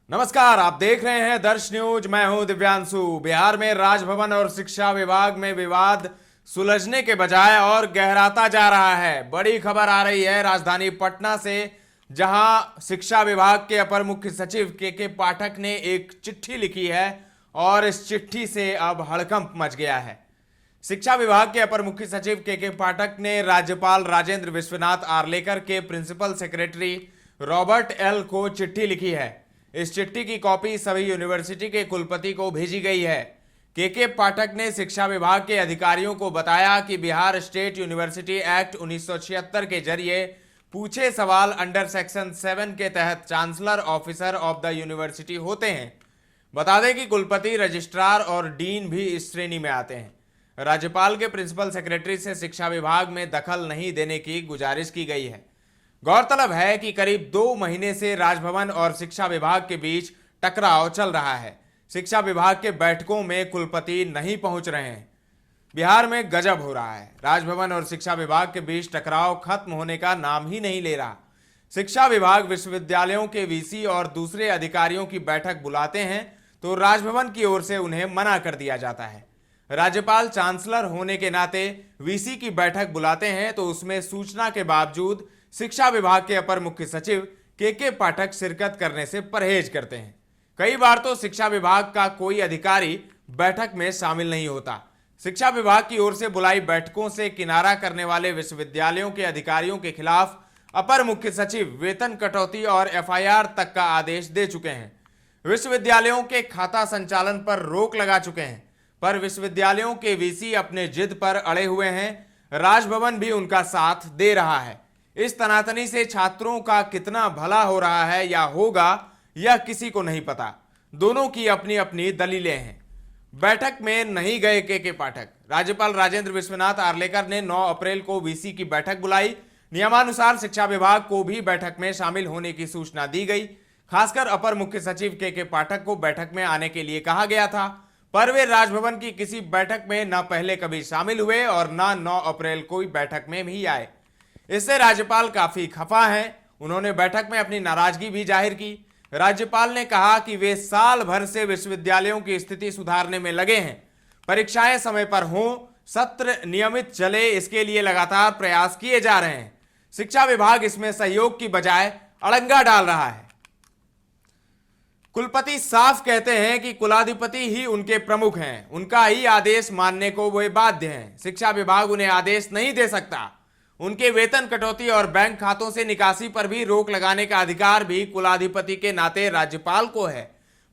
नमस्कार, आप देख रहे हैं दर्श न्यूज। मैं हूं दिव्यांशु। बिहार में राजभवन और शिक्षा विभाग में विवाद सुलझने के बजाय और गहराता जा रहा है। बड़ी खबर आ रही है राजधानी पटना से, जहां शिक्षा विभाग के अपर मुख्य सचिव के पाठक ने एक चिट्ठी लिखी है और इस चिट्ठी से अब हड़कंप मच गया है। शिक्षा विभाग के अपर मुख्य सचिव के पाठक ने राज्यपाल राजेंद्र विश्वनाथ आर्लेकर के प्रिंसिपल सेक्रेटरी रॉबर्ट एल को चिट्ठी लिखी है। इस चिट्ठी की कॉपी सभी यूनिवर्सिटी के कुलपति को भेजी गई है। के पाठक ने शिक्षा विभाग के अधिकारियों को बताया कि बिहार स्टेट यूनिवर्सिटी एक्ट 1976 के जरिए पूछे सवाल अंडर सेक्शन 7 के तहत chancellor officer of the university होते हैं। बता दें कि कुलपति, रजिस्ट्रार और डीन भी इस श्रेणी में आते हैं। राज्यपाल के प्रिंसिपल सेक्रेटरी से शिक्षा विभाग में दखल नहीं देने की गुजारिश की गई है। गौरतलब है कि करीब 2 महीने से राजभवन और शिक्षा विभाग के बीच टकराव चल रहा है। शिक्षा विभाग के बैठकों में कुलपति नहीं पहुंच रहे हैं। बिहार में गजब हो रहा है। राजभवन और शिक्षा विभाग के बीच टकराव खत्म होने का नाम ही नहीं ले रहा। शिक्षा विभाग विश्वविद्यालयों के वीसी और दूसरे अधिकारियों की बैठक बुलाते हैं तो राजभवन की ओर से उन्हें मना कर दिया जाता है। राज्यपाल चांसलर होने के नाते वीसी की बैठक बुलाते हैं तो उसमें सूचना के बावजूद शिक्षा विभाग के अपर मुख्य सचिव के पाठक शिरकत करने से परहेज करते हैं। कई बार तो शिक्षा विभाग का कोई अधिकारी बैठक में शामिल नहीं होता। शिक्षा विभाग की ओर से बुलाई बैठकों से किनारा करने वाले विश्वविद्यालयों के अधिकारियों के खिलाफ अपर मुख्य सचिव वेतन कटौती और एफआईआर तक का आदेश दे चुके हैं। विश्वविद्यालयों के खाता संचालन पर रोक लगा चुके हैं, पर विश्वविद्यालयों के वीसी अपने जिद पर अड़े हुए हैं। राजभवन भी उनका साथ दे रहा है। इस तनातनी से छात्रों का कितना भला हो रहा है या होगा, यह किसी को नहीं पता। दोनों की अपनी अपनी दलीलें हैं। बैठक में नहीं गए के पाठक। राज्यपाल राजेंद्र विश्वनाथ आर्लेकर ने 9 अप्रैल को वीसी की बैठक बुलाई। नियमानुसार शिक्षा विभाग को भी बैठक में शामिल होने की सूचना दी गई। खासकर अपर मुख्य सचिव के पाठक को बैठक में आने के लिए कहा गया था, पर वे राजभवन की किसी बैठक में न पहले कभी शामिल हुए और न 9 अप्रैल को बैठक में भी आए। इससे राज्यपाल काफी खफा हैं। उन्होंने बैठक में अपनी नाराजगी भी जाहिर की। राज्यपाल ने कहा कि वे साल भर से विश्वविद्यालयों की स्थिति सुधारने में लगे हैं। परीक्षाएं समय पर हों, सत्र नियमित चले, इसके लिए लगातार प्रयास किए जा रहे हैं। शिक्षा विभाग इसमें सहयोग की बजाय अड़ंगा डाल रहा है। कुलपति साफ कहते हैं कि कुलाधिपति ही उनके प्रमुख हैं, उनका ही आदेश मानने को वे बाध्य हैं। शिक्षा विभाग उन्हें आदेश नहीं दे सकता। उनके वेतन कटौती और बैंक खातों से निकासी पर भी रोक लगाने का अधिकार भी कुलाधिपति के नाते राज्यपाल को है,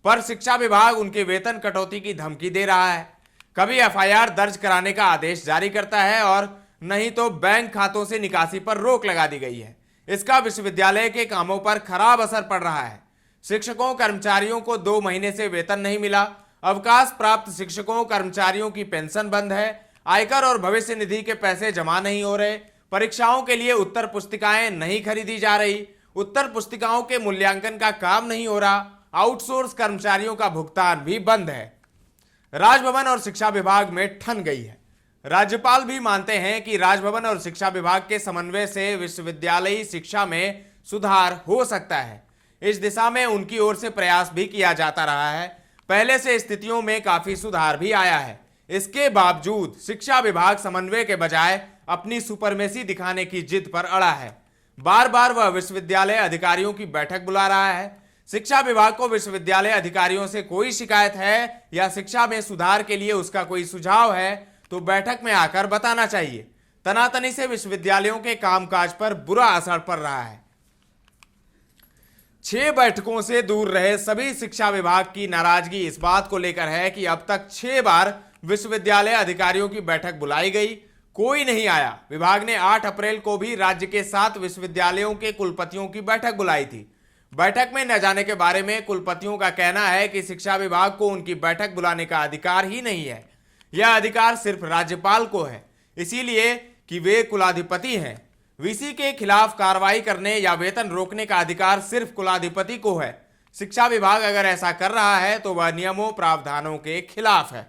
पर शिक्षा विभाग उनके वेतन कटौती की धमकी दे रहा है। कभी एफआईआर दर्ज कराने का आदेश जारी करता है और नहीं तो बैंक खातों से निकासी पर रोक लगा दी गई है। इसका विश्वविद्यालय के कामों पर खराब असर पड़ रहा है। शिक्षकों कर्मचारियों को 2 महीने से वेतन नहीं मिला। अवकाश प्राप्त शिक्षकों कर्मचारियों की पेंशन बंद है। आयकर और भविष्य निधि के पैसे जमा नहीं हो रहे। परीक्षाओं के लिए उत्तर पुस्तिकाएं नहीं खरीदी जा रही। उत्तर पुस्तिकाओं के मूल्यांकन का काम नहीं हो रहा। आउटसोर्स कर्मचारियों का भुगतान भी बंद है। राजभवन और शिक्षा विभाग में ठन गई है। राज्यपाल भी मानते हैं कि राजभवन और शिक्षा विभाग के समन्वय से विश्वविद्यालयी शिक्षा में सुधार हो सकता है। इस दिशा में उनकी ओर से प्रयास भी किया जाता रहा है। पहले से स्थितियों में काफी सुधार भी आया है। इसके बावजूद शिक्षा विभाग समन्वय के बजाय अपनी सुपरमेसी दिखाने की जिद पर अड़ा है। बार बार वह विश्वविद्यालय अधिकारियों की बैठक बुला रहा है। शिक्षा विभाग को विश्वविद्यालय अधिकारियों से कोई शिकायत है या शिक्षा में सुधार के लिए उसका कोई सुझाव है तो बैठक में आकर बताना चाहिए। तनातनी से विश्वविद्यालयों के कामकाज पर बुरा असर पड़ रहा है। 6 बैठकों से दूर रहे सभी शिक्षा विभाग की नाराजगी इस बात को लेकर है कि अब तक 6 बार विश्वविद्यालय अधिकारियों की बैठक बुलाई गई, कोई नहीं आया। विभाग ने 8 अप्रैल को भी राज्य के 7 विश्वविद्यालयों के कुलपतियों की बैठक बुलाई थी। बैठक में न जाने के बारे में कुलपतियों का कहना है कि शिक्षा विभाग को उनकी बैठक बुलाने का अधिकार ही नहीं है। यह अधिकार सिर्फ राज्यपाल को है, इसीलिए कि वे कुलाधिपति हैं। वीसी के खिलाफ कार्रवाई करने या वेतन रोकने का अधिकार सिर्फ कुलाधिपति को है। शिक्षा विभाग अगर ऐसा कर रहा है तो वह नियमों प्रावधानों के खिलाफ है।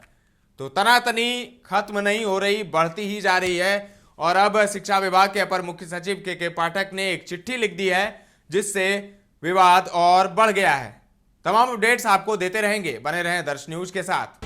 तो तनातनी खत्म नहीं हो रही, बढ़ती ही जा रही है। और अब शिक्षा विभाग के अपर मुख्य सचिव के पाठक ने एक चिट्ठी लिख दी है, जिससे विवाद और बढ़ गया है। तमाम अपडेट्स आपको देते रहेंगे, बने रहें दर्श न्यूज के साथ।